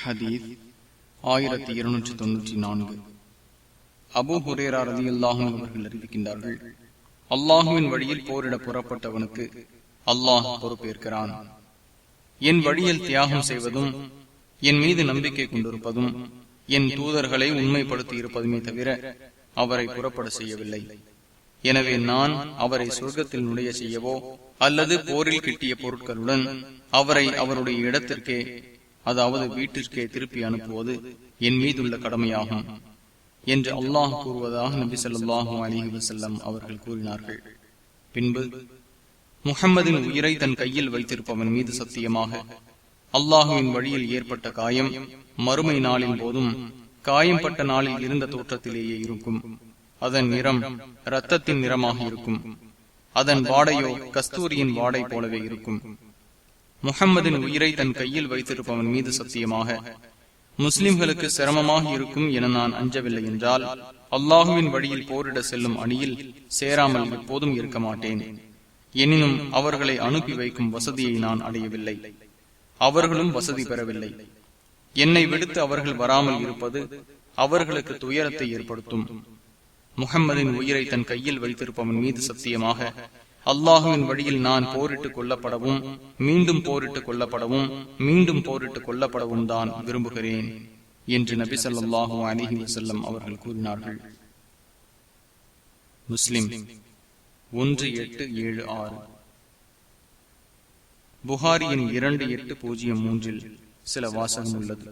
ஹதீஸ் 1294. அபூ ஹுரைரா ரலியல்லாஹு அன்ஹு அவர்கள் அறிவிக்கின்றார்கள், அல்லாஹுவின் வழியில் போரிட புறப்பட்டவனுக்கு அல்லாஹ் பொறுப்பேற்கிறான். என் வழியில் தியாகம் செய்வதும், என் மீது நம்பிக்கை கொண்டிருப்பதும், என் தூதர்களை உண்மைப்படுத்தி இருப்பதுமே தவிர அவரை புறப்பட செய்யவில்லை. எனவே நான் அவரை சொர்க்கத்தில் நுழைய செய்யவோ அல்லது போரில் கிட்டிய பொருட்களுடன் அவரை அவருடைய இடத்திற்கே, அதாவது வீட்டிற்கே திருப்பி அனுப்புவது என் மீதுள்ள கடமையாகும் என்று அல்லாஹ் கூறுவதாக நபி ஸல்லல்லாஹு அலைஹி வஸல்லம் அவர்கள் கூறினார்கள். பின்பு, முஹம்மதின் உயிரை தன் கையில் வைத்திருப்பவன் மீது சத்தியமாக, அல்லாஹுவின் வழியில் ஏற்பட்ட காயம் மறுமை நாளின் போதும் காயம்பட்ட நாளில் இருந்த தோற்றத்திலேயே இருக்கும். அதன் நிறம் இரத்தத்தின் நிறமாக இருக்கும். அதன் வாடையோ கஸ்தூரியின் வாடை போலவே இருக்கும். முஹம்மதின் உயிரை தன் கையில் வைத்திருப்பவன் மீது சத்தியமாக, முஸ்லிம்களுக்கு சிரமமாக இருக்கும் என நான் அஞ்சவில்லை என்றால், அல்லாஹுவின் வழியில் போரிட செல்லும் அணியில் சேராமல் எப்போதும் இருக்க மாட்டேன். எனினும் அவர்களை அனுப்பி வைக்கும் வசதியை நான் அடையவில்லை, அவர்களும் வசதி பெறவில்லை. என்னை விடுத்து அவர்கள் வராமல் இருப்பது அவர்களுக்கு துயரத்தை ஏற்படுத்தும். முஹம்மதின் உயிரை தன் கையில் வைத்திருப்பவன் மீது சத்தியமாக, அல்லாஹுவின் வழியில் நான் போரிட்டுக் கொல்லப்படவும், மீண்டும் போரிட்டுக் கொல்லப்படவும், மீண்டும் போரிட்டுக் கொல்லப்படவும் தான் விரும்புகிறேன் என்று நபி ஸல்லல்லாஹு அலைஹி வஸல்லம் அவர்கள் கூறினார்கள். முஸ்லிம் 1876. புகாரியின் 2803 சில வாசகம் உள்ளது.